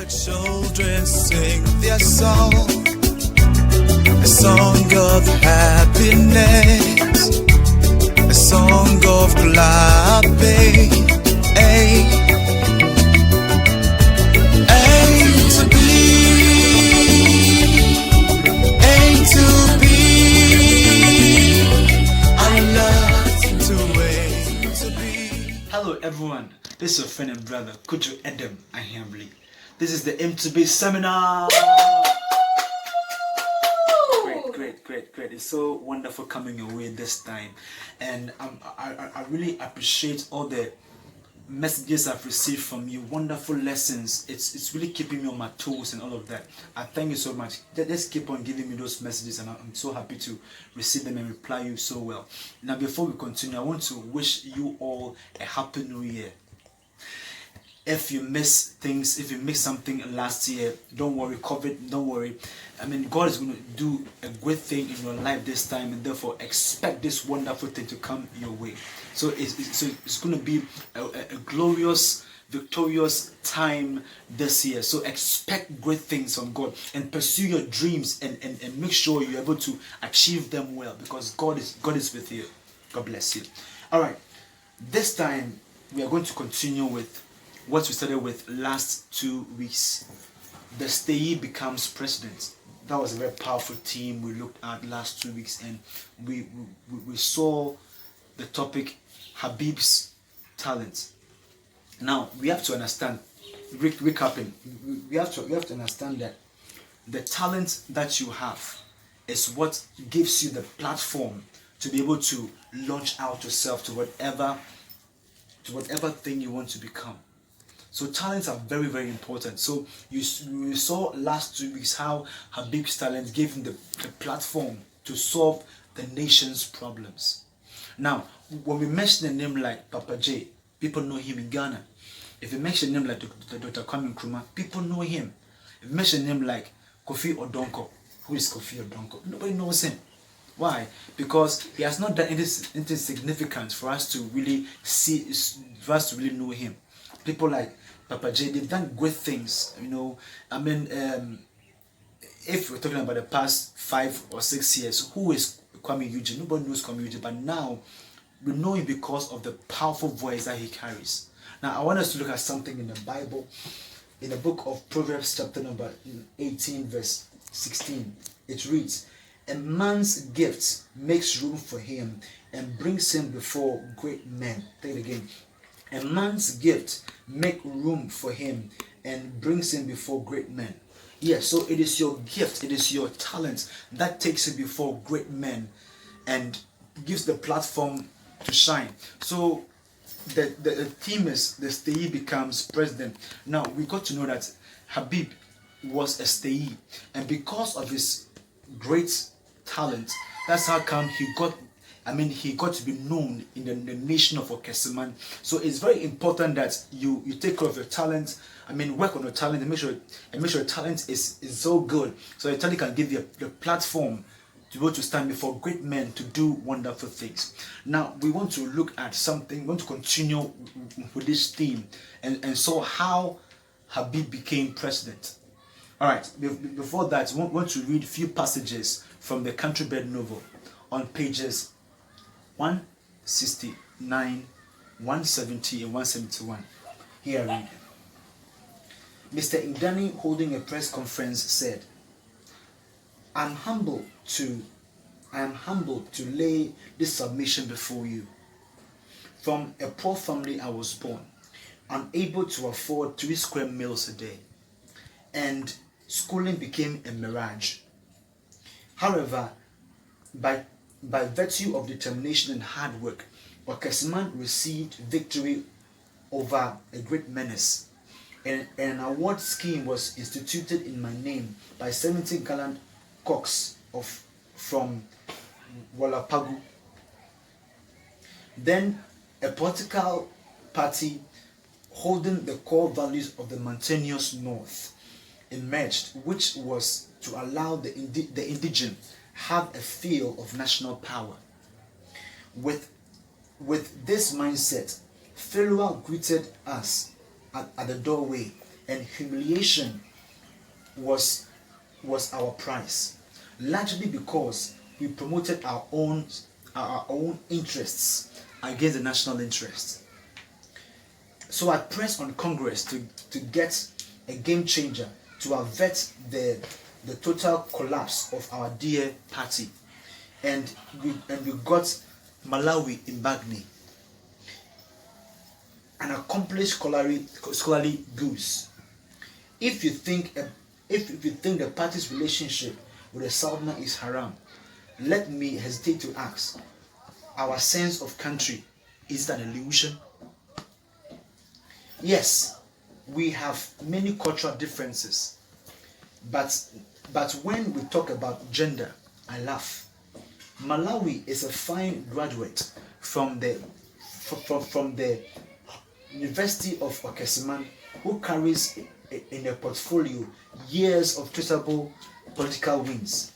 hear children sing their song, a song of happiness, a song of clapping. AIM2BE, I love to wait to be. Hello everyone, this is your friend and brother, CountryBird. I am Lee. This is the AIM2BE Seminar. Great. It's so wonderful coming your way this time. And I really appreciate all the messages I've received from you, wonderful lessons. It's really keeping me on my toes and all of that. I thank you so much. Just keep on giving me those messages, and I'm so happy to receive them and reply you so well. Now before we continue, I want to wish you all a happy new year. If you miss things, if you missed something last year, don't worry. COVID, don't worry. I mean, God is going to do a great thing in your life this time, and therefore expect this wonderful thing to come your way. So it's going to be a glorious, victorious time this year. So expect great things from God and pursue your dreams and make sure you're able to achieve them well, because God is with you. God bless you. All right, this time we are going to continue with what we started with last 2 weeks. The stayee becomes president. That was a very powerful theme we looked at last 2 weeks, and we saw the topic Habib's talent. Now we have to understand, recapping, we have to understand that the talent that you have is what gives you the platform to be able to launch out yourself to whatever thing you want to become. So talents are very, very important. So you saw last 2 weeks how Habib's talent gave him the platform to solve the nation's problems. Now, when we mention a name like Papa J, people know him in Ghana. If you mention a name like Dr. Kwame Nkrumah, people know him. If you mention a name like Kofi Odonko, who is Kofi Odonko? Nobody knows him. Why? Because he has not done anything significant for us to really see, for us to really know him. People like Papa J, they've done great things, you know. I mean, if we're talking about the past 5 or 6 years, who is Kwame Eugene? Nobody knows Kwame Eugene, but now we know him because of the powerful voice that he carries. Now, I want us to look at something in the Bible, in the book of Proverbs, chapter number 18, verse 16. It reads, "A man's gift makes room for him and brings him before great men." Take it again. A man's gift makes room for him and brings him before great men. Yes, so it is your gift, it is your talent that takes you before great men and gives the platform to shine. So the theme is the stayee becomes president. Now we got to know that Habib was a stayee, and because of his great talent, that's how come he got to be known in the nation of Okesiman. So it's very important that you take care of your talent. Work on your talent and make sure your talent is so good, so your talent can give you the platform to be able to stand before great men to do wonderful things. Now we want to look at something. We want to continue with this theme and saw how Habib became president. All right. Before that, we want to read a few passages from the CountryBird novel on pages 169, 170, and 171. Here I read. Mr. Indani, holding a press conference, said, I am humbled to lay this submission before you. From a poor family I was born, unable to afford 3 square meals a day, and schooling became a mirage. However, by virtue of determination and hard work, Okesiman received victory over a great menace, and an award scheme was instituted in my name by 70 gallant cocks from Wallapagu. Then a political party holding the core values of the mountainous north emerged, which was to allow the indigent have a feel of national power. With this mindset, Pharaoh greeted us at the doorway and humiliation was our price, largely because we promoted our own interests against the national interests. So I pressed on Congress to get a game changer to avert the total collapse of our dear party, and we got Malawi Mbagni, an accomplished scholarly goose. If you think the party's relationship with the Southerner is haram, let me hesitate to ask: our sense of country, is it an illusion? Yes, we have many cultural differences, but when we talk about gender, I laugh. Malawi is a fine graduate from the University of Okesiman, who carries in a portfolio years of traceable political wins.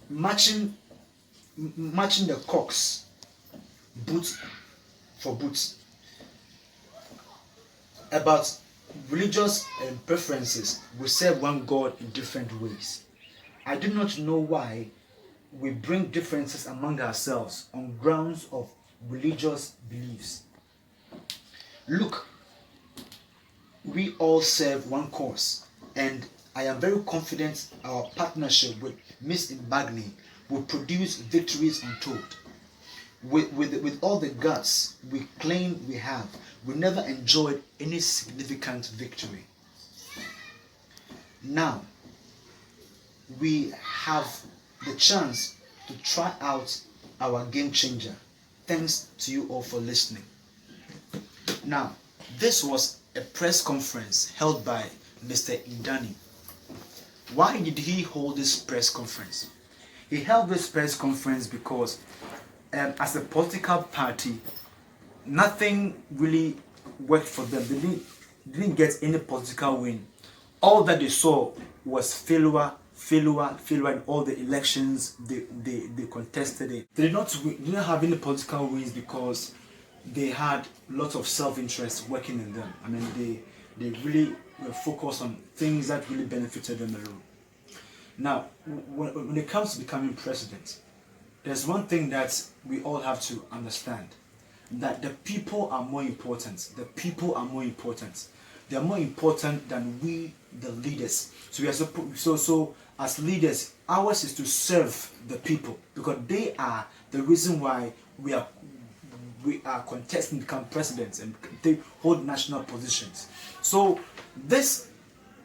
Matching the cocks, boot for boot, about religious preferences. We serve one God in different ways. I do not know why we bring differences among ourselves on grounds of religious beliefs. Look, we all serve one cause, and I am very confident our partnership with Miss Mbagni will produce victories untold. With all the guts we claim we have, we never enjoyed any significant victory. Now, we have the chance to try out our game changer. Thanks to you all for listening. Now, this was a press conference held by Mr. Indani. Why did he hold this press conference? He held this press conference because as a political party, nothing really worked for them. They didn't get any political win. All that they saw was failure in all the elections they contested in. They didn't have any political wins because they had lots of self-interest working in them. I mean, they really were focused on things that really benefited them alone. Now, when it comes to becoming president, there's one thing that we all have to understand: that the people are more important. The people are more important. They are more important than we, the leaders. So we are so as leaders, ours is to serve the people, because they are the reason why we are contesting to become presidents and they hold national positions. So this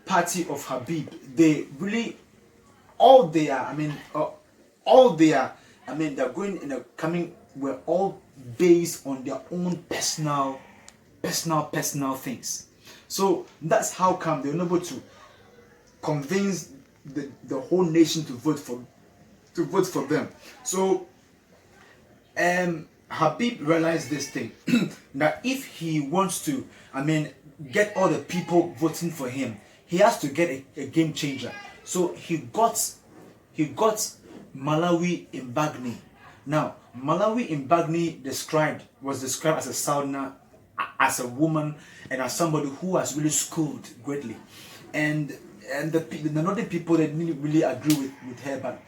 party of Habib, they really they're going in a coming were all based on their own personal things. So that's how come they were able to convince the whole nation to vote for them. So Habib realized this thing that if he wants to get all the people voting for him, he has to get a game changer. So he got Malawi Mbagni. Now, Malawi Mbagni was described as a Southerner, as a woman, and as somebody who was really schooled greatly. And the northern people, they didn't really agree with her, but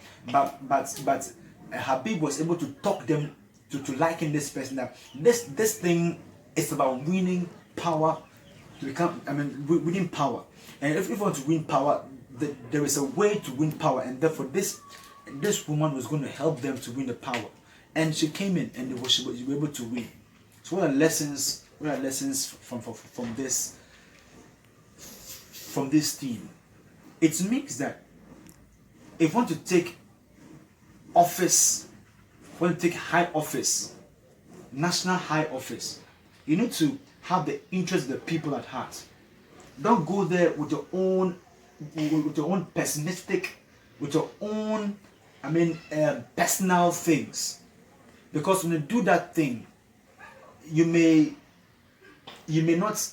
Habib was able to talk them to liking this person. That this thing is about winning power to become. Winning power. And if you want to win power, there is a way to win power, and therefore this woman was going to help them to win the power. And she came in, and she was able to win. So what are lessons from this theme? It means that if you want to take office, high office, national high office, you need to have the interest of the people at heart. Don't go there with your own pessimistic, with your own personal things, because when you do that thing, you may not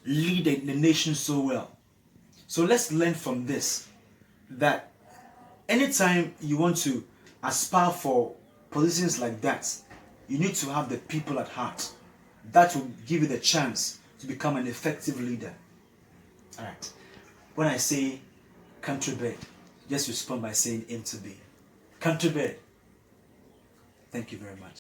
lead the nation so well. So let's learn from this, that anytime you want to aspire for positions like that, you need to have the people at heart. that will give you the chance to become an effective leader. All right. When I say CountryBird, just respond by saying AIM2BE. CountryBird. Thank you very much.